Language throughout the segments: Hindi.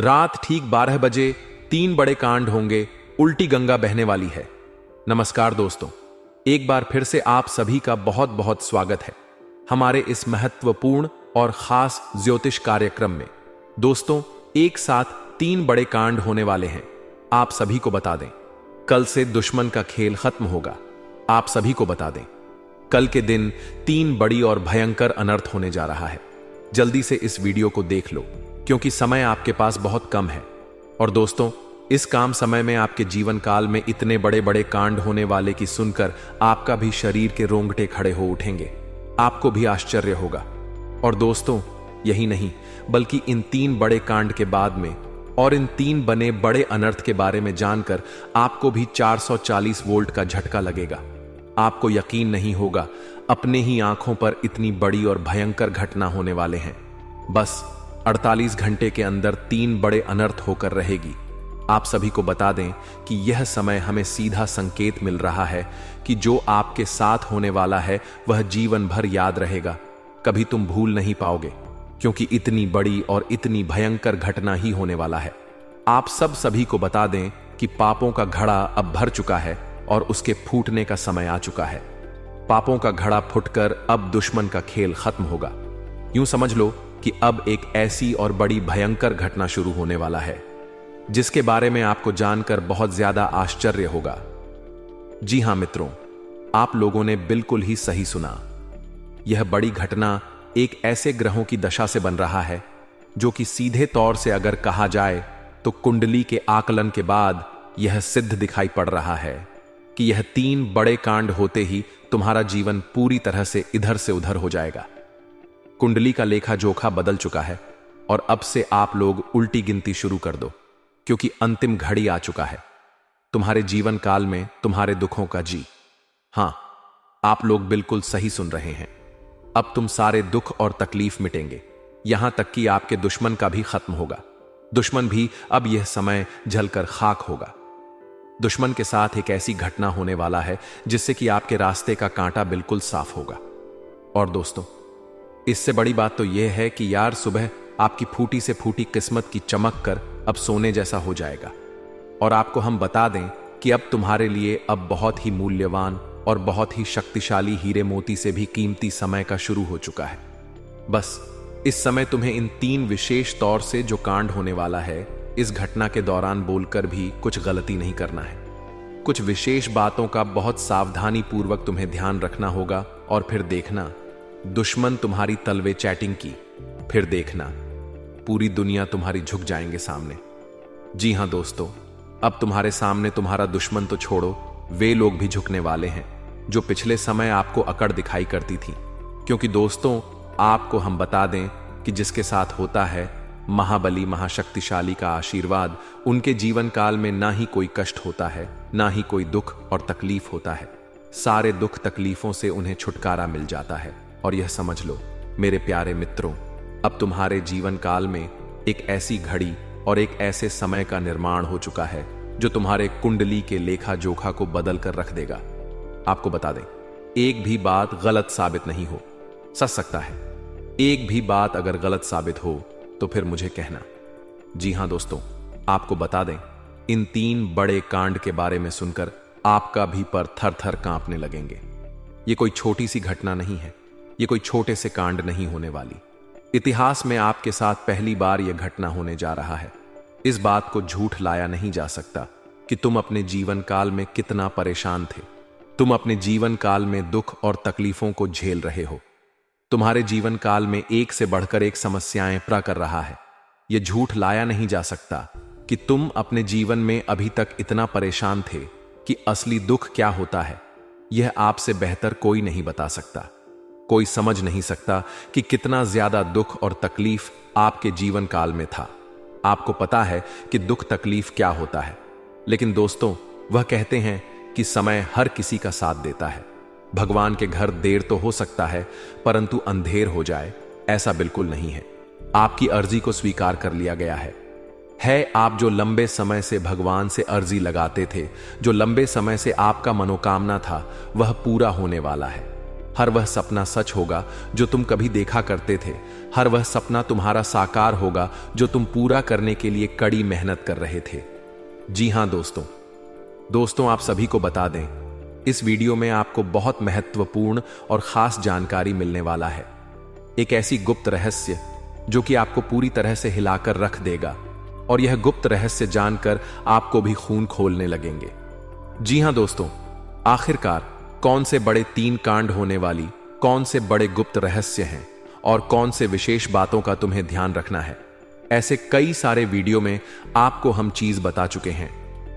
रात ठीक 12 बजे 3 बड़े कांड होंगे, उल्टी गंगा बहने वाली है। नमस्कार दोस्तों, एक बार फिर से आप सभी का बहुत बहुत स्वागत है हमारे इस महत्वपूर्ण और खास ज्योतिष कार्यक्रम में। दोस्तों, एक साथ 3 बड़े कांड होने वाले हैं। आप सभी को बता दें, कल से दुश्मन का खेल खत्म होगा। आप सभी को बता दें, कल के दिन 3 बड़ी और भयंकर अनर्थ होने जा रहा है। जल्दी से इस वीडियो को देख लो, क्योंकि समय आपके पास बहुत कम है। और दोस्तों, इस काम समय में आपके जीवन काल में इतने बड़े बड़े कांड होने वाले की सुनकर आपका भी शरीर के रोंगटे खड़े हो उठेंगे। आपको भी आश्चर्य होगा। और दोस्तों, यही नहीं बल्कि इन 3 बड़े कांड के बाद में और इन 3 बने बड़े अनर्थ के बारे में जानकर आपको भी 440 वोल्ट का झटका लगेगा। आपको यकीन नहीं होगा, अपने ही आंखों पर इतनी बड़ी और भयंकर घटना होने वाले हैं। बस 48 घंटे के अंदर 3 बड़े अनर्थ होकर रहेगी। आप सभी को बता दें कि यह समय हमें सीधा संकेत मिल रहा है कि जो आपके साथ होने वाला है वह जीवन भर याद रहेगा। कभी तुम भूल नहीं पाओगे, क्योंकि इतनी बड़ी और इतनी भयंकर घटना ही होने वाला है। आप सभी को बता दें कि पापों का घड़ा अब भर चुका है और उसके फूटने का समय आ चुका है। पापों का घड़ा फुटकर अब दुश्मन का खेल खत्म होगा। यूं समझ लो कि अब एक ऐसी और बड़ी भयंकर घटना शुरू होने वाला है जिसके बारे में आपको जानकर बहुत ज्यादा आश्चर्य होगा। जी हां मित्रों, आप लोगों ने बिल्कुल ही सही सुना। यह बड़ी घटना एक ऐसे ग्रहों की दशा से बन रहा है जो कि सीधे तौर से अगर कहा जाए तो कुंडली के आकलन के बाद यह सिद्ध दिखाई पड़ रहा है कि यह 3 बड़े कांड होते ही तुम्हारा जीवन पूरी तरह से इधर से उधर हो जाएगा। कुंडली का लेखा जोखा बदल चुका है और अब से आप लोग उल्टी गिनती शुरू कर दो, क्योंकि अंतिम घड़ी आ चुका है तुम्हारे जीवन काल में तुम्हारे दुखों का। जी हां, आप लोग बिल्कुल सही सुन रहे हैं। अब तुम सारे दुख और तकलीफ मिटेंगे, यहां तक कि आपके दुश्मन का भी खत्म होगा। दुश्मन भी अब यह समय जलकर खाक होगा। दुश्मन के साथ एक ऐसी घटना होने वाला है जिससे कि आपके रास्ते का कांटा बिल्कुल साफ होगा। और दोस्तों, इससे बड़ी बात तो यह है कि यार सुबह आपकी फूटी से फूटी किस्मत की चमक कर अब सोने जैसा हो जाएगा। और आपको हम बता दें कि अब तुम्हारे लिए अब बहुत ही मूल्यवान और बहुत ही शक्तिशाली हीरे मोती से भी कीमती समय का शुरू हो चुका है। बस इस समय तुम्हें इन 3 विशेष तौर से जो कांड होने वाला है, इस घटना के दौरान बोलकर भी कुछ गलती नहीं करना है। कुछ विशेष बातों का बहुत सावधानी पूर्वक तुम्हें ध्यान रखना होगा। और फिर देखना, दुश्मन तुम्हारी तलवे चैटिंग की, फिर देखना पूरी दुनिया तुम्हारी झुक जाएंगे सामने। जी हां दोस्तों, अब तुम्हारे सामने तुम्हारा दुश्मन तो छोड़ो, वे लोग भी झुकने वाले हैं जो पिछले समय आपको अकड़ दिखाई करती थी। क्योंकि दोस्तों, आपको हम बता दें कि जिसके साथ होता है महाबली महाशक्तिशाली का आशीर्वाद, उनके जीवन काल में ना ही कोई कष्ट होता है, ना ही कोई दुख और तकलीफ होता है। सारे दुख तकलीफों से उन्हें छुटकारा मिल जाता है। और यह समझ लो मेरे प्यारे मित्रों, अब तुम्हारे जीवन काल में एक ऐसी घड़ी और एक ऐसे समय का निर्माण हो चुका है जो तुम्हारे कुंडली के लेखा जोखा को बदल कर रख देगा। आपको बता दें, एक भी बात गलत साबित नहीं हो सकता है। एक भी बात अगर गलत साबित हो तो फिर मुझे कहना। जी हां दोस्तों, आपको बता दें, इन 3 बड़े कांड के बारे में सुनकर आपका भी पर थर थर कांपने लगेंगे। ये कोई छोटी सी घटना नहीं है, ये कोई छोटे से कांड नहीं होने वाली। इतिहास में आपके साथ पहली बार यह घटना होने जा रहा है। इस बात को झूठ लाया नहीं जा सकता कि तुम अपने जीवन काल में कितना परेशान थे। तुम अपने जीवन काल में दुख और तकलीफों को झेल रहे हो। तुम्हारे जीवन काल में एक से बढ़कर एक समस्याएं कर रहा है। यह झूठ लाया नहीं जा सकता कि तुम अपने जीवन में अभी तक इतना परेशान थे कि असली दुख क्या होता है यह आपसे बेहतर कोई नहीं बता सकता। कोई समझ नहीं सकता कि कितना ज्यादा दुख और तकलीफ आपके जीवन काल में था। आपको पता है कि दुख तकलीफ क्या होता है, लेकिन दोस्तों, वह कहते हैं कि समय हर किसी का साथ देता है। भगवान के घर देर तो हो सकता है, परंतु अंधेर हो जाए ऐसा बिल्कुल नहीं है। आपकी अर्जी को स्वीकार कर लिया गया है। आप जो लंबे समय से भगवान से अर्जी लगाते थे, जो लंबे समय से आपका मनोकामना था, वह पूरा होने वाला है। हर वह सपना सच होगा जो तुम कभी देखा करते थे। हर वह सपना तुम्हारा साकार होगा जो तुम पूरा करने के लिए कड़ी मेहनत कर रहे थे। जी हां दोस्तों, आप सभी को बता दें, इस वीडियो में आपको बहुत महत्वपूर्ण और खास जानकारी मिलने वाला है। एक ऐसी गुप्त रहस्य जो कि आपको पूरी तरह से हिलाकर रख देगा, और यह गुप्त रहस्य जानकर आपको भी खून खोलने लगेंगे। जी हां दोस्तों, आखिरकार कौन से बड़े 3 कांड होने वाली, कौन से बड़े गुप्त रहस्य हैं और कौन से विशेष बातों का तुम्हें ध्यान रखना है, ऐसे कई सारे वीडियो में आपको हम चीज बता चुके हैं।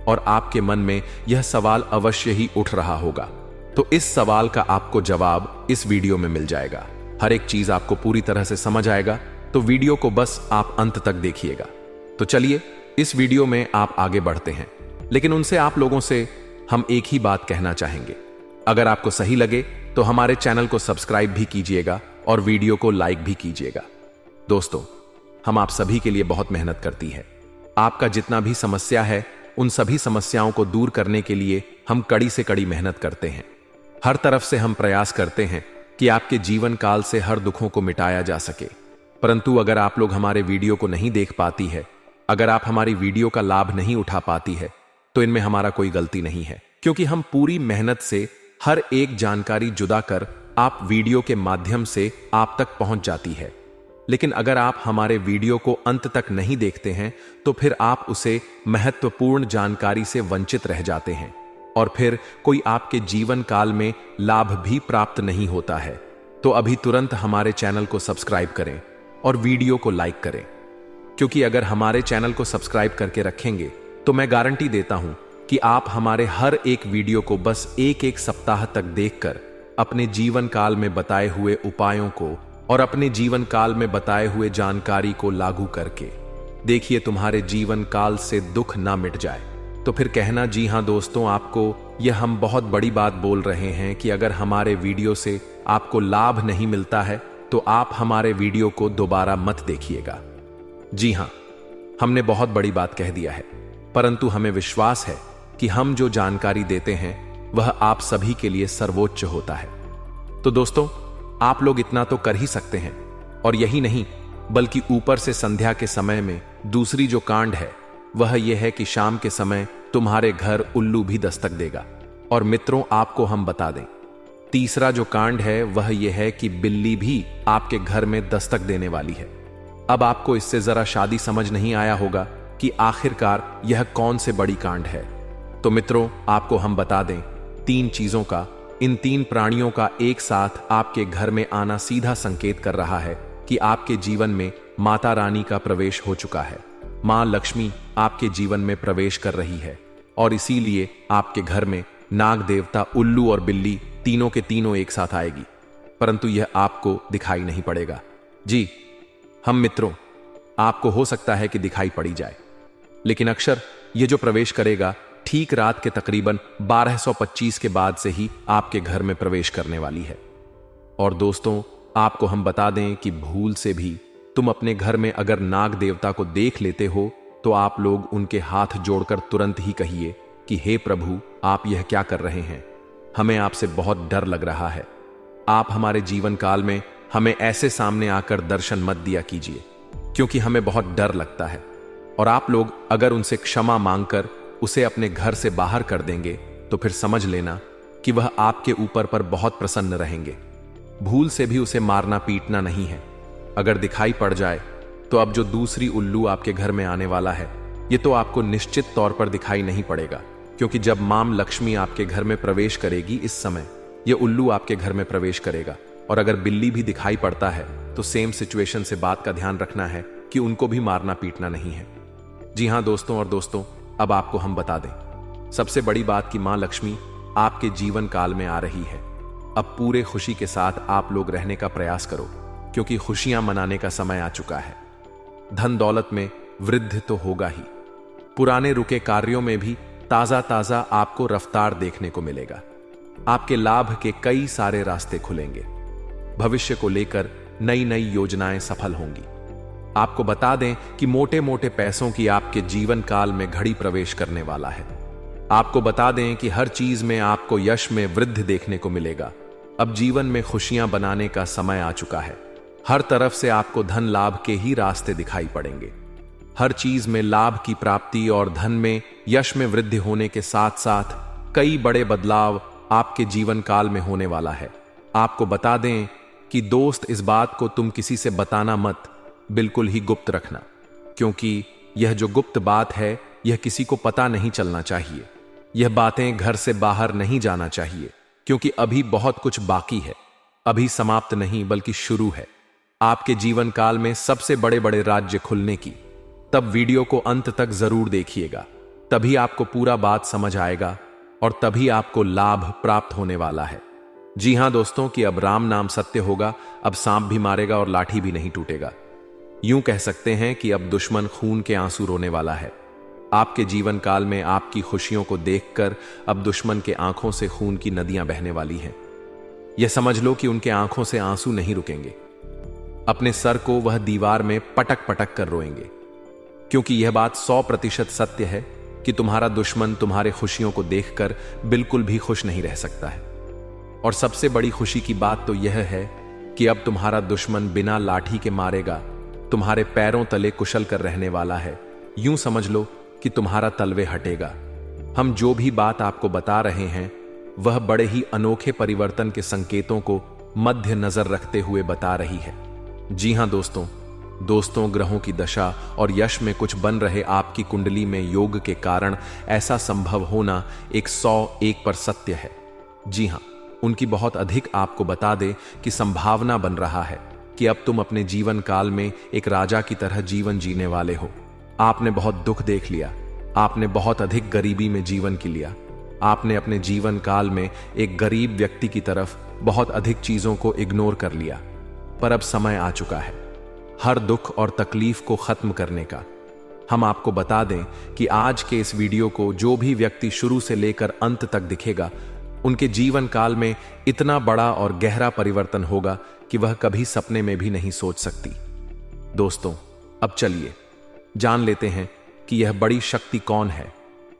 और आपके मन में यह सवाल अवश्य ही उठ रहा होगा, तो इस सवाल का आपको जवाब इस वीडियो में मिल जाएगा। हर एक चीज आपको पूरी तरह से समझ आएगा, तो वीडियो को बस आप अंत तक देखिएगा। तो चलिए इस वीडियो में आप आगे बढ़ते हैं, लेकिन उनसे आप लोगों से हम एक ही बात कहना चाहेंगे। अगर आपको सही लगे तो हमारे चैनल को सब्सक्राइब भी कीजिएगा और वीडियो को लाइक भी कीजिएगा। दोस्तों, हम आप सभी के लिए बहुत मेहनत करती है। आपका जितना भी समस्या है, उन सभी समस्याओं को दूर करने के लिए हम कड़ी से कड़ी मेहनत करते हैं। हर तरफ से हम प्रयास करते हैं कि आपके जीवन काल से हर दुखों को मिटाया जा सके। परंतु अगर आप लोग हमारे वीडियो को नहीं देख पाती है, अगर आप हमारी वीडियो का लाभ नहीं उठा पाती है, तो इनमें हमारा कोई गलती नहीं है, क्योंकि हम पूरी मेहनत से हर एक जानकारी जुदा कर आप वीडियो के माध्यम से आप तक पहुंच जाती है। लेकिन अगर आप हमारे वीडियो को अंत तक नहीं देखते हैं, तो फिर आप उसे महत्वपूर्ण जानकारी से वंचित रह जाते हैं, और फिर कोई आपके जीवन काल में लाभ भी प्राप्त नहीं होता है। तो अभी तुरंत हमारे चैनल को सब्सक्राइब करें और वीडियो को लाइक करें, क्योंकि अगर हमारे चैनल को सब्सक्राइब करके रखेंगे तो मैं गारंटी देता हूं कि आप हमारे हर एक वीडियो को बस एक सप्ताह तक देखकर अपने जीवन काल में बताए हुए उपायों को और अपने जीवन काल में बताए हुए जानकारी को लागू करके देखिए, तुम्हारे जीवन काल से दुख ना मिट जाए। तो फिर कहना, जी हां दोस्तों, आपको यह हम बहुत बड़ी बात बोल रहे हैं कि अगर हमारे वीडियो से आपको लाभ नहीं मिलता है, तो आप हमारे वीडियो को दोबारा मत देखिएगा। जी हां, हमने बहुत बड़ी बात कह दिया है, परंतु हमें विश्वास है कि हम जो जानकारी देते हैं वह आप सभी के लिए सर्वोच्च होता है। तो दोस्तों, आप लोग इतना तो कर ही सकते हैं, और यही नहीं बल्कि ऊपर से संध्या के समय में दूसरी जो कांड है वह यह है कि शाम के समय तुम्हारे घर उल्लू भी दस्तक देगा। और मित्रों, आपको हम बता दें, तीसरा जो कांड है वह यह है कि बिल्ली भी आपके घर में दस्तक देने वाली है। अब आपको इससे जरा शादी समझ नहीं आया होगा कि आखिरकार यह कौन से बड़ी कांड है। तो मित्रों, आपको हम बता दें, 3 चीजों का, इन 3 प्राणियों का एक साथ आपके घर में आना सीधा संकेत कर रहा है कि आपके जीवन में माता रानी का प्रवेश हो चुका है। मां लक्ष्मी आपके जीवन में प्रवेश कर रही है, और इसीलिए आपके घर में नाग देवता, उल्लू और बिल्ली तीनों के तीनों एक साथ आएगी। परंतु यह आपको दिखाई नहीं पड़ेगा। जी हम मित्रों, आपको हो सकता है कि दिखाई पड़ी जाए, लेकिन अक्षर ये जो प्रवेश करेगा ठीक रात के तकरीबन 1225 के बाद से ही आपके घर में प्रवेश करने वाली है। और दोस्तों, आपको हम बता दें कि भूल से भी तुम अपने घर में अगर नाग देवता को देख लेते हो, तो आप लोग उनके हाथ जोड़कर तुरंत ही कहिए कि हे प्रभु, आप यह क्या कर रहे हैं? हमें आपसे बहुत डर लग रहा है। आप हमारे जीवन काल में हमें ऐसे सामने आकर दर्शन मत दिया कीजिए, क्योंकि हमें बहुत डर लगता है। और आप लोग अगर उनसे क्षमा मांगकर उसे अपने घर से बाहर कर देंगे, तो फिर समझ लेना कि वह आपके ऊपर पर बहुत प्रसन्न रहेंगे। भूल से भी उसे मारना पीटना नहीं है। अगर दिखाई पड़ जाए तो अब जो दूसरी उल्लू आपके घर में आने वाला है, ये तो आपको निश्चित तौर पर दिखाई नहीं पड़ेगा, क्योंकि जब मां लक्ष्मी आपके घर में प्रवेश करेगी, इस समय यह उल्लू आपके घर में प्रवेश करेगा। और अगर बिल्ली भी दिखाई पड़ता है तो सेम सिचुएशन से बात का ध्यान रखना है कि उनको भी मारना पीटना नहीं है। जी हां दोस्तों, और दोस्तों, अब आपको हम बता दें सबसे बड़ी बात कि मां लक्ष्मी आपके जीवन काल में आ रही है। अब पूरे खुशी के साथ आप लोग रहने का प्रयास करो, क्योंकि खुशियां मनाने का समय आ चुका है। धन दौलत में वृद्धि तो होगा ही, पुराने रुके कार्यों में भी ताजा ताजा आपको रफ्तार देखने को मिलेगा। आपके लाभ के कई सारे रास्ते खुलेंगे। भविष्य को लेकर नई नई योजनाएं सफल होंगी। आपको बता दें कि मोटे मोटे पैसों की आपके जीवन काल में घड़ी प्रवेश करने वाला है। आपको बता दें कि हर चीज में आपको यश में वृद्धि देखने को मिलेगा। अब जीवन में खुशियां बनाने का समय आ चुका है। हर तरफ से आपको धन लाभ के ही रास्ते दिखाई पड़ेंगे। हर चीज में लाभ की प्राप्ति और धन में यश में वृद्धि होने के साथ साथ कई बड़े बदलाव आपके जीवन काल में होने वाला है। आपको बता दें कि दोस्त, इस बात को तुम किसी से बताना मत, बिल्कुल ही गुप्त रखना, क्योंकि यह जो गुप्त बात है यह किसी को पता नहीं चलना चाहिए। यह बातें घर से बाहर नहीं जाना चाहिए, क्योंकि अभी बहुत कुछ बाकी है। अभी समाप्त नहीं बल्कि शुरू है आपके जीवन काल में सबसे बड़े बड़े राज्य खुलने की। तब वीडियो को अंत तक जरूर देखिएगा, तभी आपको पूरा बात समझ आएगा और तभी आपको लाभ प्राप्त होने वाला है। जी हां दोस्तों, कि अब राम नाम सत्य होगा, अब सांप भी मारेगा और लाठी भी नहीं टूटेगा। यूं कह सकते हैं कि अब दुश्मन खून के आंसू रोने वाला है। आपके जीवन काल में आपकी खुशियों को देखकर अब दुश्मन के आंखों से खून की नदियां बहने वाली हैं। यह समझ लो कि उनके आंखों से आंसू नहीं रुकेंगे। अपने सर को वह दीवार में पटक पटक कर रोएंगे, क्योंकि यह बात 100% सत्य है कि तुम्हारा दुश्मन तुम्हारे खुशियों को देखकर बिल्कुल भी खुश नहीं रह सकता है। और सबसे बड़ी खुशी की बात तो यह है कि अब तुम्हारा दुश्मन बिना लाठी के मारेगा तुम्हारे पैरों तले कुशल कर रहने वाला है। यूं समझ लो कि तुम्हारा तलवे हटेगा। हम जो भी बात आपको बता रहे हैं वह बड़े ही अनोखे परिवर्तन के संकेतों को मध्य नजर रखते हुए बता रही है। जी हां दोस्तों, ग्रहों की दशा और यश में कुछ बन रहे आपकी कुंडली में योग के कारण ऐसा संभव होना 101 पर सत्य है। जी हां, उनकी बहुत अधिक आपको बता दे कि संभावना बन रहा है कि अब तुम अपने जीवन काल में एक राजा की तरह जीवन जीने वाले हो। आपने बहुत दुख देख लिया, आपने बहुत अधिक गरीबी में जीवन की लिया, आपने अपने जीवन काल में एक गरीब व्यक्ति की तरफ बहुत अधिक चीजों को इग्नोर कर लिया। पर अब समय आ चुका है हर दुख और तकलीफ को खत्म करने का। हम आपको बता दें कि आज के इस वीडियो को जो भी व्यक्ति शुरू से लेकर अंत तक दिखेगा, उनके जीवन काल में इतना बड़ा और गहरा परिवर्तन होगा कि वह कभी सपने में भी नहीं सोच सकती। दोस्तों, अब चलिए जान लेते हैं कि यह बड़ी शक्ति कौन है।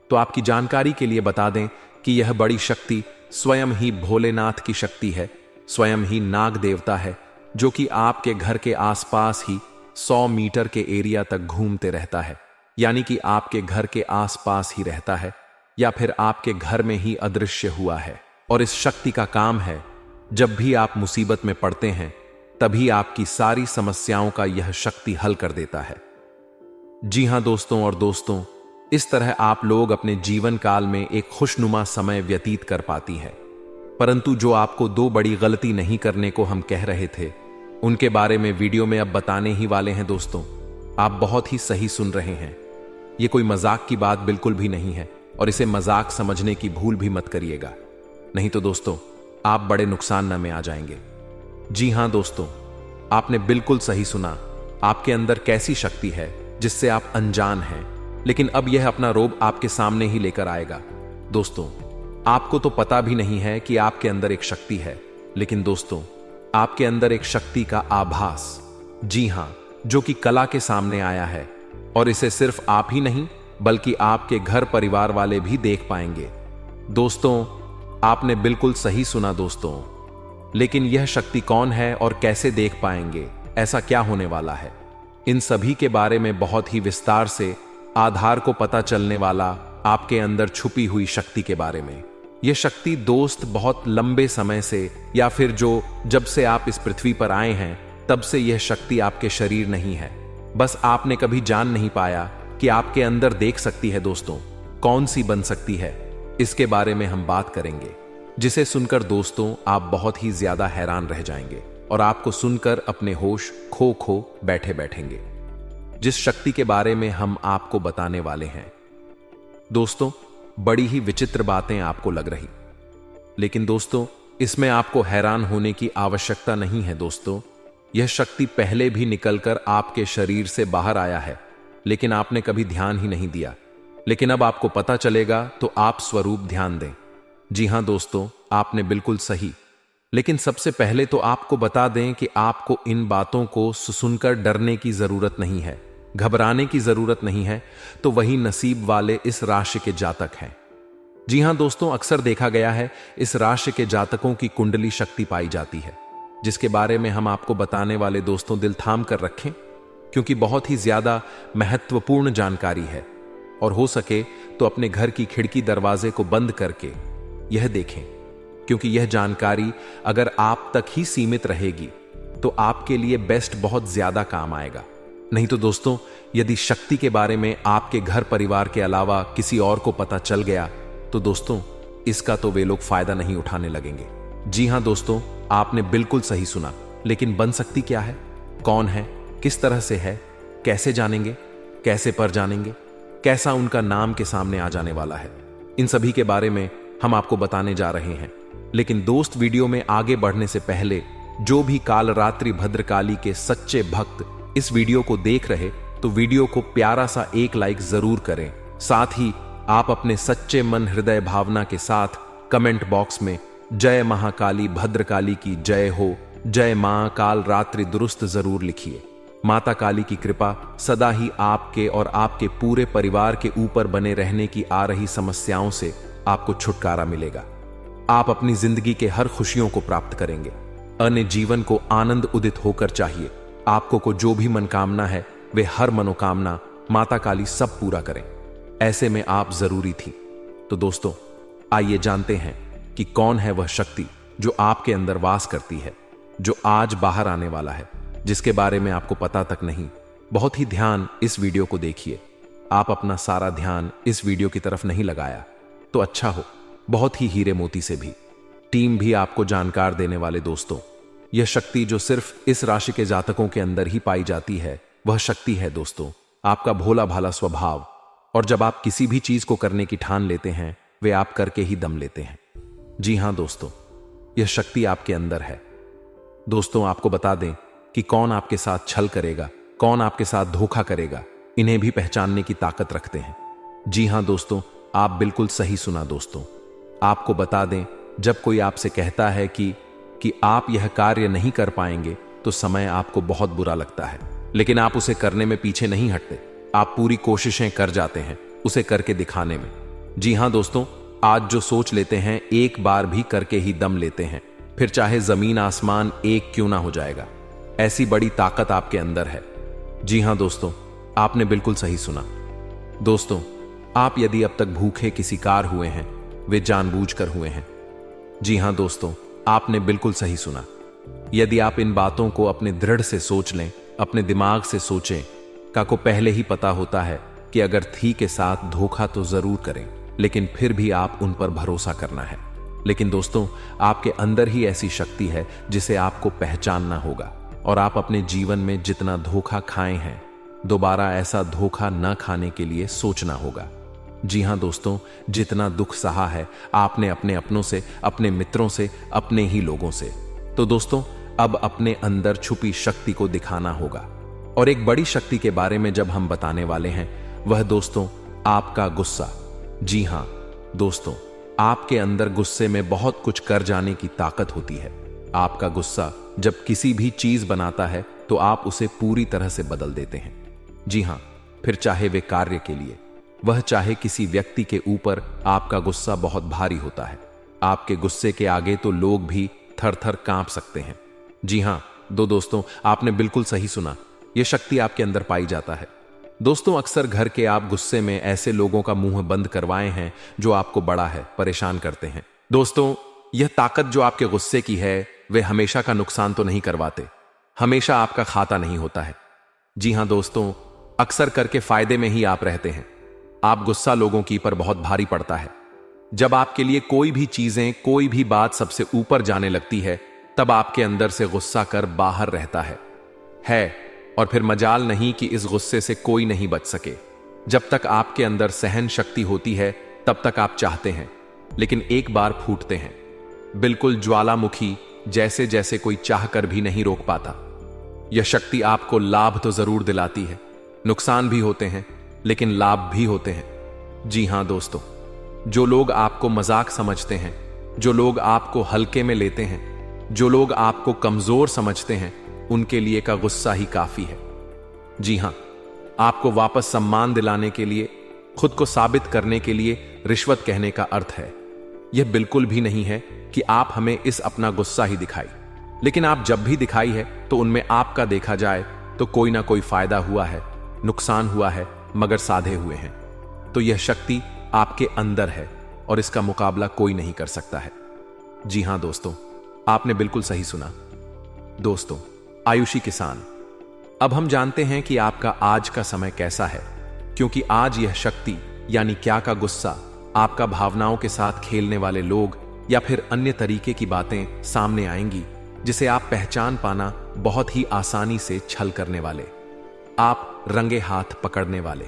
तो आपकी जानकारी के लिए बता दें कि यह बड़ी शक्ति स्वयं ही भोलेनाथ की शक्ति है, स्वयं ही नाग देवता है, जो कि आपके घर के आसपास ही 100 मीटर के एरिया तक घूमते रहता है। यानी कि आपके घर के आसपास ही रहता है या फिर आपके घर में ही अदृश्य हुआ है। और इस शक्ति का काम है, जब भी आप मुसीबत में पड़ते हैं तभी आपकी सारी समस्याओं का यह शक्ति हल कर देता है। जी हां दोस्तों, इस तरह आप लोग अपने जीवन काल में एक खुशनुमा समय व्यतीत कर पाती है। परंतु जो आपको 2 बड़ी गलती नहीं करने को हम कह रहे थे, उनके बारे में वीडियो में अब बताने ही वाले हैं। दोस्तों, आप बहुत ही सही सुन रहे हैं। यह कोई मजाक की बात बिल्कुल भी नहीं है और इसे मजाक समझने की भूल भी मत करिएगा, नहीं तो दोस्तों आप बड़े नुकसान में आ जाएंगे। जी हां दोस्तों, आपने बिल्कुल सही सुना। आपके अंदर कैसी शक्ति है जिससे आप अनजान हैं, लेकिन अब यह अपना रोब आपके सामने ही लेकर आएगा। दोस्तों, आपको तो पता भी नहीं है कि आपके अंदर एक शक्ति है, लेकिन दोस्तों आपके अंदर एक शक्ति का आभास, जी हां, जो कि कला के सामने आया है। और इसे सिर्फ आप ही नहीं बल्कि आपके घर परिवार वाले भी देख पाएंगे। दोस्तों, आपने बिल्कुल सही सुना दोस्तों। लेकिन यह शक्ति कौन है और कैसे देख पाएंगे, ऐसा क्या होने वाला है, इन सभी के बारे में बहुत ही विस्तार से आधार को पता चलने वाला आपके अंदर छुपी हुई शक्ति के बारे में। यह शक्ति दोस्त बहुत लंबे समय से या फिर जब से आप इस पृथ्वी पर आए हैं तब से यह शक्ति आपके शरीर नहीं है, बस आपने कभी जान नहीं पाया कि आपके अंदर देख सकती है। दोस्तों, कौन सी बन सकती है, इसके बारे में हम बात करेंगे, जिसे सुनकर दोस्तों आप बहुत ही ज्यादा हैरान रह जाएंगे और आपको सुनकर अपने होश खो बैठे बैठेंगे। जिस शक्ति के बारे में हम आपको बताने वाले हैं दोस्तों, बड़ी ही विचित्र बातें आपको लग रही, लेकिन दोस्तों इसमें आपको हैरान होने की आवश्यकता नहीं है। दोस्तों, यह शक्ति पहले भी निकलकर आपके शरीर से बाहर आया है, लेकिन आपने कभी ध्यान ही नहीं दिया। लेकिन अब आपको पता चलेगा तो आप स्वरूप ध्यान दें। जी हां दोस्तों, आपने बिल्कुल सही। लेकिन सबसे पहले तो आपको बता दें कि आपको इन बातों को सुनकर डरने की जरूरत नहीं है, घबराने की जरूरत नहीं है। तो वही नसीब वाले इस राशि के जातक हैं। जी हां दोस्तों, अक्सर देखा गया है इस राशि के जातकों की कुंडली शक्ति पाई जाती है, जिसके बारे में हम आपको बताने वाले दोस्तों दिल थाम कर रखें, क्योंकि बहुत ही ज्यादा महत्वपूर्ण जानकारी है। और हो सके तो अपने घर की खिड़की दरवाजे को बंद करके यह देखें, क्योंकि यह जानकारी अगर आप तक ही सीमित रहेगी तो आपके लिए बेस्ट बहुत ज्यादा काम आएगा। नहीं तो दोस्तों, यदि शक्ति के बारे में आपके घर परिवार के अलावा किसी और को पता चल गया तो दोस्तों इसका तो वे लोग फायदा नहीं उठाने लगेंगे। जी हां दोस्तों, आपने बिल्कुल सही सुना। लेकिन बन सकती क्या है, कौन है, किस तरह से है, कैसे जानेंगे, कैसे पर जानेंगे, कैसा उनका नाम के सामने आ जाने वाला है, इन सभी के बारे में हम आपको बताने जा रहे हैं। लेकिन दोस्त, वीडियो में आगे बढ़ने से पहले जो भी कालरात्रि भद्रकाली के सच्चे भक्त इस वीडियो को देख रहे तो वीडियो को प्यारा सा एक लाइक जरूर करें। साथ ही आप अपने सच्चे मन हृदय भावना के साथ कमेंट बॉक्स में जय महाकाली भद्रकाली की जय हो, जय मां कालरात्रि दुरुस्त जरूर लिखिए। माता काली की कृपा सदा ही आपके और आपके पूरे परिवार के ऊपर बने रहने की आ रही समस्याओं से आपको छुटकारा मिलेगा। आप अपनी जिंदगी के हर खुशियों को प्राप्त करेंगे। अन्य जीवन को आनंद उदित होकर चाहिए। आपको को जो भी मनोकामना है वे हर मनोकामना माता काली सब पूरा करें। ऐसे में आप जरूरी थी। तो दोस्तों, आइए जानते हैं कि कौन है वह शक्ति जो आपके अंदर वास करती है, जो आज बाहर आने वाला है, जिसके बारे में आपको पता तक नहीं। बहुत ही ध्यान इस वीडियो को देखिए। आप अपना सारा ध्यान इस वीडियो की तरफ नहीं लगाया तो अच्छा हो, बहुत ही हीरे मोती से भी टीम भी आपको जानकार देने वाले दोस्तों। यह शक्ति जो सिर्फ इस राशि के जातकों के अंदर ही पाई जाती है, वह शक्ति है दोस्तों आपका भोला भाला स्वभाव। और जब आप किसी भी चीज को करने की ठान लेते हैं, वे आप करके ही दम लेते हैं। जी हां दोस्तों, यह शक्ति आपके अंदर है। दोस्तों, आपको बता दें कि कौन आपके साथ छल करेगा, कौन आपके साथ धोखा करेगा, इन्हें भी पहचानने की ताकत रखते हैं। जी हां दोस्तों, आप बिल्कुल सही सुना दोस्तों। आपको बता दें, जब कोई आपसे कहता है कि आप यह कार्य नहीं कर पाएंगे तो समय आपको बहुत बुरा लगता है, लेकिन आप उसे करने में पीछे नहीं हटते। आप पूरी कोशिशें कर जाते हैं उसे करके दिखाने में। जी हां दोस्तों, आज जो सोच लेते हैं एक बार भी करके ही दम लेते हैं, फिर चाहे जमीन आसमान एक क्यों ना हो जाएगा। ऐसी बड़ी ताकत आपके अंदर है। जी हां दोस्तों, आपने बिल्कुल सही सुना। दोस्तों, आप यदि अब तक भूखे की शिकार हुए हैं, वे जानबूझकर हुए हैं। जी हां दोस्तों, आपने बिल्कुल सही सुना। यदि आप इन बातों को अपने दृढ़ से सोच लें, अपने दिमाग से सोचें, को पहले ही पता होता है कि अगर थी के साथ धोखा तो जरूर करें, लेकिन फिर भी आप उन पर भरोसा करना है। लेकिन दोस्तों, आपके अंदर ही ऐसी शक्ति है जिसे आपको पहचानना होगा। और आप अपने जीवन में जितना धोखा खाए हैं, दोबारा ऐसा धोखा न खाने के लिए सोचना होगा। जी हां दोस्तों, जितना दुख सहा है आपने अपने अपनों से, अपने मित्रों से, अपने ही लोगों से, तो दोस्तों अब अपने अंदर छुपी शक्ति को दिखाना होगा। और एक बड़ी शक्ति के बारे में जब हम बताने वाले हैं, वह दोस्तों आपका गुस्सा। जी हां दोस्तों, आपके अंदर गुस्से में बहुत कुछ कर जाने की ताकत होती है। आपका गुस्सा जब किसी भी चीज बनाता है तो आप उसे पूरी तरह से बदल देते हैं। जी हां, फिर चाहे वे कार्य के लिए, वह चाहे किसी व्यक्ति के ऊपर, आपका गुस्सा बहुत भारी होता है। आपके गुस्से के आगे तो लोग भी थर थर कांप सकते हैं। जी हां दोस्तों, आपने बिल्कुल सही सुना। यह शक्ति आपके अंदर पाई जाता है। दोस्तों, अक्सर घर के आप गुस्से में ऐसे लोगों का मुंह बंद करवाए हैं जो आपको बड़ा है परेशान करते हैं। दोस्तों, यह ताकत जो आपके गुस्से की है, वे हमेशा का नुकसान तो नहीं करवाते, हमेशा आपका खाता नहीं होता है। जी हां दोस्तों, अक्सर करके फायदे में ही आप रहते हैं। आप गुस्सा लोगों की पर बहुत भारी पड़ता है। जब आपके लिए कोई भी चीजें, कोई भी बात सबसे ऊपर जाने लगती है, तब आपके अंदर से गुस्सा कर बाहर रहता है। और फिर मजाल नहीं कि इस गुस्से से कोई नहीं बच सके। जब तक आपके अंदर सहन शक्ति होती है, तब तक आप चाहते हैं, लेकिन एक बार फूटते हैं, बिल्कुल ज्वालामुखी जैसे जैसे कोई चाह कर भी नहीं रोक पाता। यह शक्ति आपको लाभ तो जरूर दिलाती है, नुकसान भी होते हैं, लेकिन लाभ भी होते हैं। जी हां दोस्तों, जो लोग आपको मजाक समझते हैं, जो लोग आपको हल्के में लेते हैं, जो लोग आपको कमजोर समझते हैं, उनके लिए का गुस्सा ही काफी है। जी हां, आपको वापस सम्मान दिलाने के लिए, खुद को साबित करने के लिए रिश्वत कहने का अर्थ है। यह बिल्कुल भी नहीं है कि आप हमें इस अपना गुस्सा ही दिखाई, लेकिन आप जब भी दिखाई है तो उनमें आपका देखा जाए तो कोई ना कोई फायदा हुआ है, नुकसान हुआ है, मगर साधे हुए हैं। तो यह शक्ति आपके अंदर है और इसका मुकाबला कोई नहीं कर सकता है। जी हां दोस्तों, आपने बिल्कुल सही सुना। दोस्तों, आयुषी किसान, अब हम जानते हैं कि आपका आज का समय कैसा है, क्योंकि आज यह शक्ति यानी क्या का गुस्सा, आपका भावनाओं के साथ खेलने वाले लोग या फिर अन्य तरीके की बातें सामने आएंगी जिसे आप पहचान पाना बहुत ही आसानी से छल करने वाले, आप रंगे हाथ पकड़ने वाले।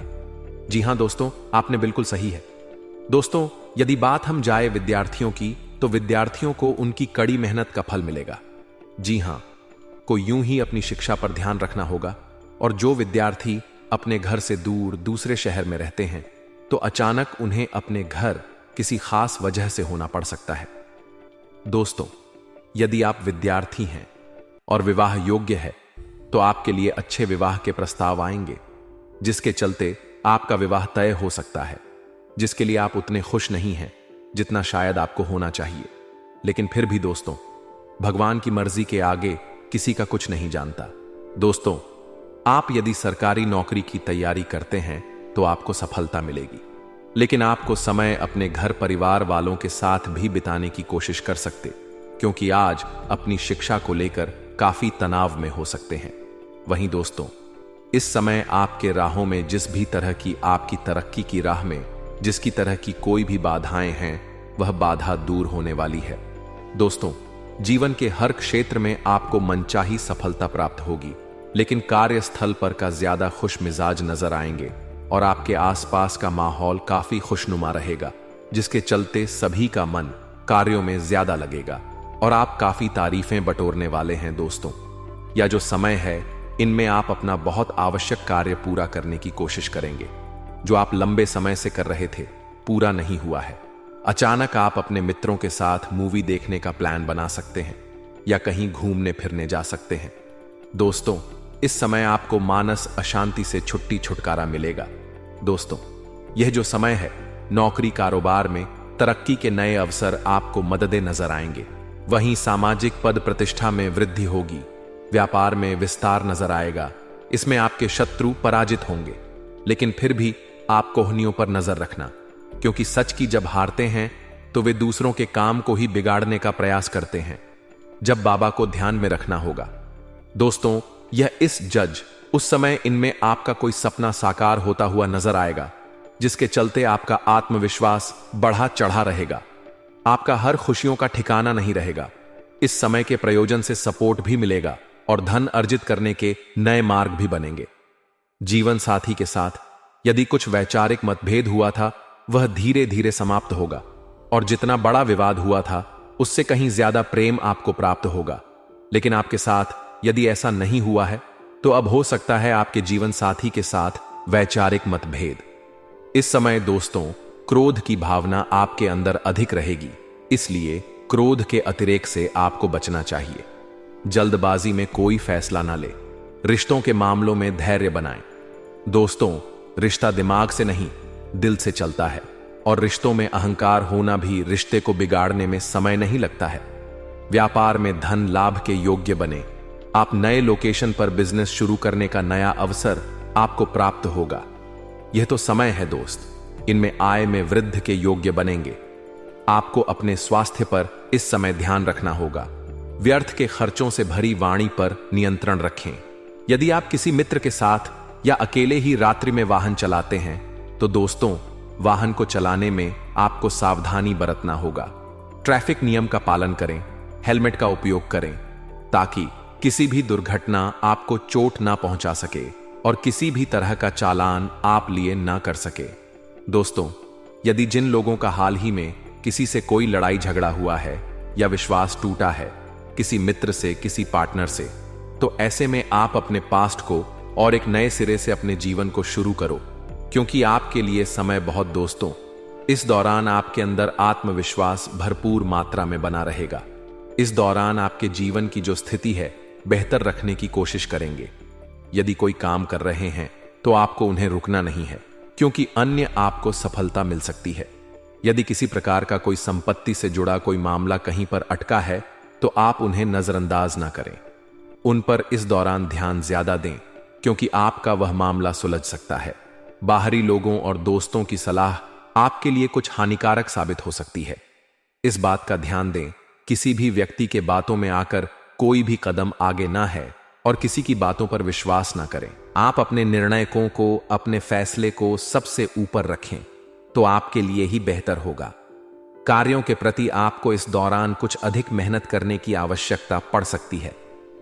जी हां दोस्तों, आपने बिल्कुल सही है। दोस्तों, यदि बात हम जाए विद्यार्थियों की, तो विद्यार्थियों को उनकी कड़ी मेहनत का फल मिलेगा। जी हां, को यूं ही अपनी शिक्षा पर ध्यान रखना होगा। और जो विद्यार्थी अपने घर से दूर दूसरे शहर में रहते हैं, तो अचानक उन्हें अपने घर किसी खास वजह से होना पड़ सकता है। दोस्तों, यदि आप विद्यार्थी हैं और विवाह योग्य है, तो आपके लिए अच्छे विवाह के प्रस्ताव आएंगे, जिसके चलते आपका विवाह तय हो सकता है, जिसके लिए आप उतने खुश नहीं हैं जितना शायद आपको होना चाहिए। लेकिन फिर भी दोस्तों, भगवान की मर्जी के आगे किसी का कुछ नहीं जानता। दोस्तों, आप यदि सरकारी नौकरी की तैयारी करते हैं तो आपको सफलता मिलेगी, लेकिन आपको समय अपने घर परिवार वालों के साथ भी बिताने की कोशिश कर सकते, क्योंकि आज अपनी शिक्षा को लेकर काफी तनाव में हो सकते हैं। वहीं दोस्तों, इस समय आपके राहों में जिस भी तरह की आपकी तरक्की की राह में जिसकी तरह की कोई भी बाधाएं हैं, वह बाधा दूर होने वाली है। दोस्तों, जीवन के हर क्षेत्र में आपको मनचाही सफलता प्राप्त होगी, लेकिन कार्यस्थल पर का ज्यादा खुश मिजाज नजर आएंगे और आपके आसपास का माहौल काफी खुशनुमा रहेगा, जिसके चलते सभी का मन कार्यों में ज्यादा लगेगा और आप काफी तारीफें बटोरने वाले हैं। दोस्तों, यह जो समय है, इनमें आप अपना बहुत आवश्यक कार्य पूरा करने की कोशिश करेंगे, जो आप लंबे समय से कर रहे थे, पूरा नहीं हुआ है। अचानक आप अपने मित्रों के साथ मूवी देखने का प्लान बना सकते हैं या कहीं घूमने फिरने जा सकते हैं। दोस्तों, इस समय आपको मानस अशांति से छुटकारा मिलेगा। दोस्तों, यह जो समय है, नौकरी कारोबार में तरक्की के नए अवसर आपको मददें नजर आएंगे। वहीं सामाजिक पद प्रतिष्ठा में वृद्धि होगी, व्यापार में विस्तार नजर आएगा। इसमें आपके शत्रु पराजित होंगे, लेकिन फिर भी आप कोहनियों पर नजर रखना, क्योंकि सच की जब हारते हैं तो वे दूसरों के काम को ही बिगाड़ने का प्रयास करते हैं। जब बाबा को ध्यान में रखना होगा। दोस्तों, यह इस जज उस समय इनमें आपका कोई सपना साकार होता हुआ नजर आएगा, जिसके चलते आपका आत्मविश्वास बढ़ा चढ़ा रहेगा। आपका हर खुशियों का ठिकाना नहीं रहेगा। इस समय के प्रयोजन से सपोर्ट भी मिलेगा और धन अर्जित करने के नए मार्ग भी बनेंगे। जीवन साथी के साथ यदि कुछ वैचारिक मतभेद हुआ था, वह धीरे धीरे समाप्त होगा और जितना बड़ा विवाद हुआ था, उससे कहीं ज्यादा प्रेम आपको प्राप्त होगा। लेकिन आपके साथ यदि ऐसा नहीं हुआ है, तो अब हो सकता है आपके जीवन साथी के साथ वैचारिक मतभेद। इस समय दोस्तों, क्रोध की भावना आपके अंदर अधिक रहेगी, इसलिए क्रोध के अतिरेक से आपको बचना चाहिए। जल्दबाजी में कोई फैसला ना ले। रिश्तों के मामलों में धैर्य बनाएं। दोस्तों, रिश्ता दिमाग से नहीं, दिल से चलता है, और रिश्तों में अहंकार होना भी रिश्ते को बिगाड़ने में समय नहीं लगता है। व्यापार में धन लाभ के योग्य बने। आप नए लोकेशन पर बिजनेस शुरू करने का नया अवसर आपको प्राप्त होगा। यह तो समय है दोस्त, इनमें आय में वृद्धि के योग्य बनेंगे। आपको अपने स्वास्थ्य पर इस समय ध्यान रखना होगा। व्यर्थ के खर्चों से भरी वाणी पर नियंत्रण रखें। यदि आप किसी मित्र के साथ या अकेले ही रात्रि में वाहन चलाते हैं, तो दोस्तों, वाहन को चलाने में आपको सावधानी बरतना होगा। ट्रैफिक नियम का पालन करें, हेलमेट का उपयोग करें, ताकि किसी भी दुर्घटना आपको चोट ना पहुंचा सके और किसी भी तरह का चालान आप लिए ना कर सके। दोस्तों, यदि जिन लोगों का हाल ही में किसी से कोई लड़ाई झगड़ा हुआ है या विश्वास टूटा है, किसी मित्र से, किसी पार्टनर से, तो ऐसे में आप अपने पास्ट को और एक नए सिरे से अपने जीवन को शुरू करो, क्योंकि आपके लिए समय बहुत दोस्तों, इस दौरान आपके अंदर आत्मविश्वास भरपूर मात्रा में बना रहेगा। इस दौरान आपके जीवन की जो स्थिति है, बेहतर रखने की कोशिश करेंगे। यदि कोई काम कर रहे हैं, तो आपको उन्हें रुकना नहीं है, क्योंकि अन्य आपको सफलता मिल सकती है। यदि किसी प्रकार का कोई संपत्ति से जुड़ा कोई मामला कहीं पर अटका है तो आप उन्हें नजरअंदाज ना करें। उन पर इस दौरान ध्यान ज्यादा दें, क्योंकि आपका वह मामला सुलझ सकता है। बाहरी लोगों और दोस्तों की सलाह आपके लिए कुछ हानिकारक साबित हो सकती है। इस बात का ध्यान दें, किसी भी व्यक्ति के बातों में आकर कोई भी कदम आगे ना है और किसी की बातों पर विश्वास ना करें। आप अपने निर्णयों को, अपने फैसले को सबसे ऊपर रखें तो आपके लिए ही बेहतर होगा। कार्यों के प्रति आपको इस दौरान कुछ अधिक मेहनत करने की आवश्यकता पड़ सकती है।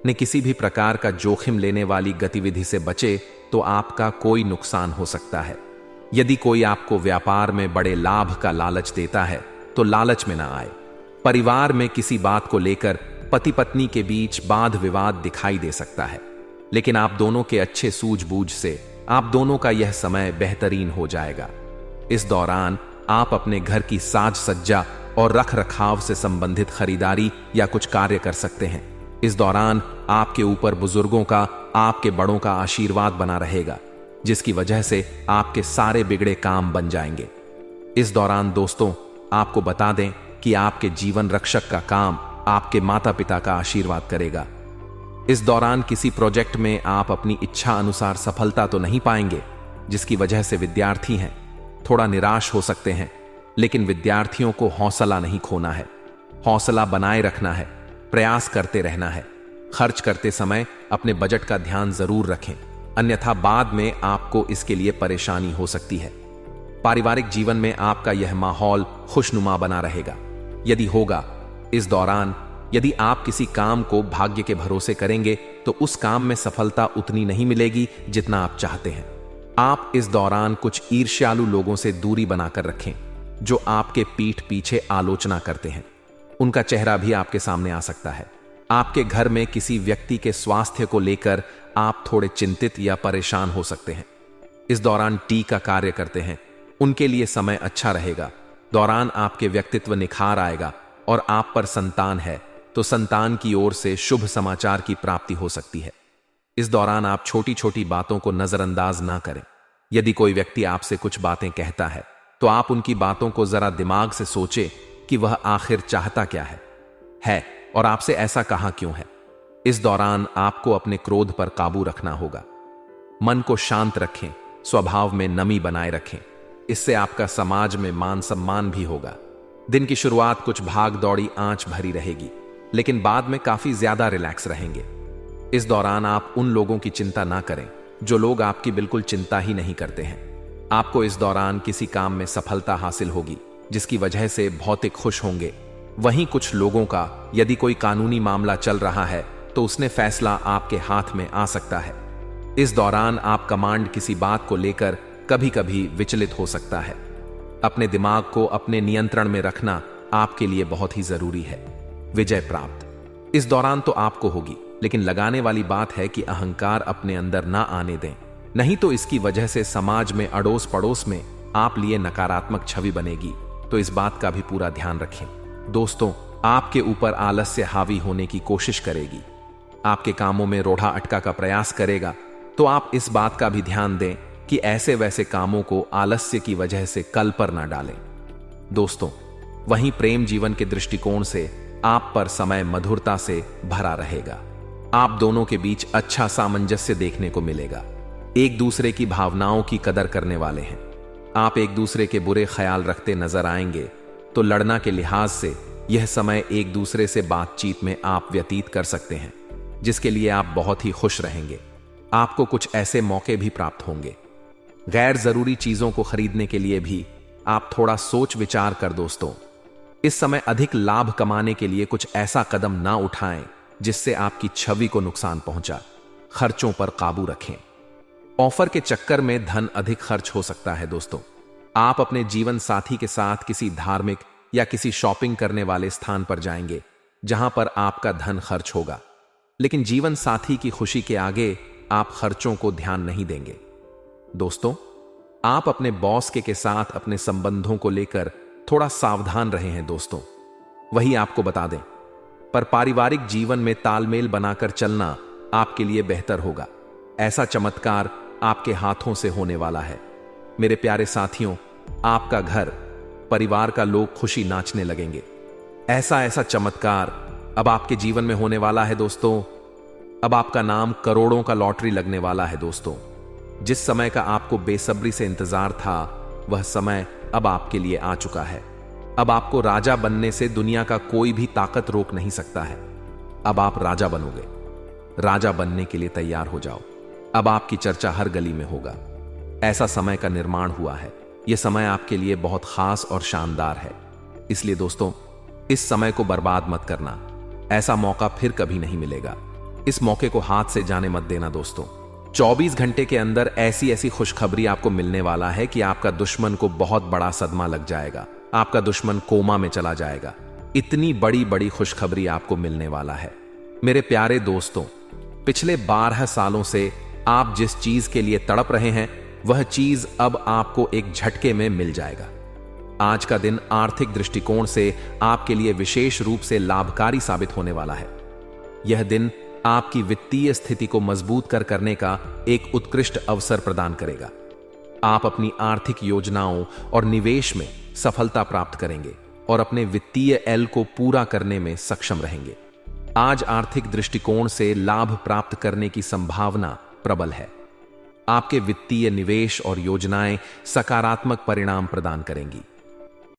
ने किसी भी प्रकार का जोखिम लेने वाली गतिविधि से बचे तो आपका कोई नुकसान हो सकता है। यदि कोई आपको व्यापार में बड़े लाभ का लालच देता है तो लालच में ना आए। परिवार में किसी बात को लेकर पति पत्नी के बीच वाद विवाद दिखाई दे सकता है, लेकिन आप दोनों के अच्छे सूझबूझ से आप दोनों का यह समय बेहतरीन हो जाएगा। इस दौरान आप अपने घर की साज सज्जा और रख रखाव से संबंधित खरीदारी या कुछ कार्य कर सकते हैं। इस दौरान आपके ऊपर बुजुर्गों का, आपके बड़ों का आशीर्वाद बना रहेगा, जिसकी वजह से आपके सारे बिगड़े काम बन जाएंगे। इस दौरान दोस्तों, आपको बता दें कि आपके जीवन रक्षक का काम आपके माता पिता का आशीर्वाद करेगा। इस दौरान किसी प्रोजेक्ट में आप अपनी इच्छा अनुसार सफलता तो नहीं पाएंगे, जिसकी वजह से विद्यार्थी हैं थोड़ा निराश हो सकते हैं, लेकिन विद्यार्थियों को हौसला नहीं खोना है, हौसला बनाए रखना है, प्रयास करते रहना है। खर्च करते समय अपने बजट का ध्यान जरूर रखें, अन्यथा बाद में आपको इसके लिए परेशानी हो सकती है। पारिवारिक जीवन में आपका यह माहौल खुशनुमा बना रहेगा। यदि होगा, इस दौरान यदि आप किसी काम को भाग्य के भरोसे करेंगे तो उस काम में सफलता उतनी नहीं मिलेगी जितना आप चाहते हैं। आप इस दौरान कुछ ईर्ष्यालु लोगों से दूरी बनाकर रखें जो आपके पीठ पीछे आलोचना करते हैं। उनका चेहरा भी आपके सामने आ सकता है। आपके घर में किसी व्यक्ति के स्वास्थ्य को लेकर आप थोड़े चिंतित या परेशान हो सकते हैं। इस दौरान टी का कार्य करते हैं, उनके लिए समय अच्छा रहेगा। दौरान आपके व्यक्तित्व निखार आएगा और आप पर संतान है तो संतान की ओर से शुभ समाचार की प्राप्ति हो सकती है। इस दौरान आप छोटी छोटी बातों को नजरअंदाज ना करें। यदि कोई व्यक्ति आपसे कुछ बातें कहता है तो आप उनकी बातों को जरा दिमाग से सोचें कि वह आखिर चाहता क्या है और आपसे ऐसा कहा क्यों है। इस दौरान आपको अपने क्रोध पर काबू रखना होगा। मन को शांत रखें, स्वभाव में नमी बनाए रखें, इससे आपका समाज में मान सम्मान भी होगा। दिन की शुरुआत कुछ भाग दौड़ी आंच भरी रहेगी, लेकिन बाद में काफी ज्यादा रिलैक्स रहेंगे। इस दौरान आप उन लोगों की चिंता ना करें जो लोग आपकी बिल्कुल चिंता ही नहीं करते हैं। आपको इस दौरान किसी काम में सफलता हासिल होगी, जिसकी वजह से भौतिक खुश होंगे। वहीं कुछ लोगों का यदि कोई कानूनी मामला चल रहा है तो उसने फैसला आपके हाथ में आ सकता है। इस दौरान आप कमांड किसी बात को लेकर कभी कभी विचलित हो सकता है। अपने दिमाग को अपने नियंत्रण में रखना आपके लिए बहुत ही जरूरी है। विजय प्राप्त इस दौरान तो आपको होगी, लेकिन लगाने वाली बात है कि अहंकार अपने अंदर ना आने दें, नहीं तो इसकी वजह से समाज में अड़ोस पड़ोस में आप लिए नकारात्मक छवि बनेगी। तो इस बात का भी पूरा ध्यान रखें। दोस्तों, आपके ऊपर आलस्य हावी होने की कोशिश करेगी, आपके कामों में रोड़ा अटका का प्रयास करेगा, तो आप इस बात का भी ध्यान दें कि ऐसे वैसे कामों को आलस्य की वजह से कल पर ना डालें। दोस्तों, वहीं प्रेम जीवन के दृष्टिकोण से आप पर समय मधुरता से भरा रहेगा। आप दोनों के बीच अच्छा सामंजस्य देखने को मिलेगा। एक दूसरे की भावनाओं की कदर करने वाले हैं। आप एक दूसरे के बुरे ख्याल रखते नजर आएंगे, तो लड़ना के लिहाज से यह समय एक दूसरे से बातचीत में आप व्यतीत कर सकते हैं, जिसके लिए आप बहुत ही खुश रहेंगे। आपको कुछ ऐसे मौके भी प्राप्त होंगे। गैर जरूरी चीजों को खरीदने के लिए भी आप थोड़ा सोच विचार कर दोस्तों, इस समय अधिक लाभ कमाने के लिए कुछ ऐसा कदम ना उठाएं जिससे आपकी छवि को नुकसान पहुंचा। खर्चों पर काबू रखें। ऑफर के चक्कर में धन अधिक खर्च हो सकता है। दोस्तों, आप अपने जीवन साथी के साथ किसी धार्मिक या किसी शॉपिंग करने वाले स्थान पर जाएंगे जहां पर आपका धन खर्च होगा, लेकिन जीवन साथी की खुशी के आगे आप खर्चों को ध्यान नहीं देंगे। दोस्तों, आप अपने बॉस के साथ अपने संबंधों को लेकर थोड़ा सावधान रहे हैं। दोस्तों, वही आपको बता दें, पर पारिवारिक जीवन में तालमेल बनाकर चलना आपके लिए बेहतर होगा। ऐसा चमत्कार आपके हाथों से होने वाला है। मेरे प्यारे साथियों, आपका घर, परिवार का लोग खुशी नाचने लगेंगे। ऐसा ऐसा चमत्कार अब आपके जीवन में होने वाला है दोस्तों। अब आपका नाम करोड़ों का लॉटरी लगने वाला है दोस्तों। जिस समय का आपको बेसब्री से इंतजार था, वह समय अब आपके लिए आ चुका है। अब आपको राजा बनने से दुनिया का कोई भी ताकत रोक नहीं सकता है। अब आप राजा बनोगे। राजा बनने के लिए तैयार हो जाओ। अब आपकी चर्चा हर गली में होगा। ऐसा समय का निर्माण हुआ है। यह समय आपके लिए बहुत खास और शानदार है। इसलिए दोस्तों, इस समय को बर्बाद मत करना। ऐसा मौका फिर कभी नहीं मिलेगा। इस मौके को हाथ से जाने मत देना दोस्तों। 24 घंटे के अंदर ऐसी ऐसी खुशखबरी आपको मिलने वाला है कि आपका दुश्मन को बहुत बड़ा सदमा लग जाएगा। आपका दुश्मन कोमा में चला जाएगा। इतनी बड़ी बड़ी खुशखबरी आपको मिलने वाला है। मेरे प्यारे दोस्तों, पिछले 12 सालों से आप जिस चीज के लिए तड़प रहे हैं, वह चीज अब आपको एक झटके में मिल जाएगा। आज का दिन आर्थिक दृष्टिकोण से आपके लिए विशेष रूप से लाभकारी साबित होने वाला है। यह दिन आपकी वित्तीय स्थिति को मजबूत करने का एक उत्कृष्ट अवसर प्रदान करेगा। आप अपनी आर्थिक योजनाओं और निवेश में सफलता प्राप्त करेंगे और अपने वित्तीय एल को पूरा करने में सक्षम रहेंगे। आज आर्थिक दृष्टिकोण से लाभ प्राप्त करने की संभावना प्रबल है। आपके वित्तीय निवेश और योजनाएं सकारात्मक परिणाम प्रदान करेंगी।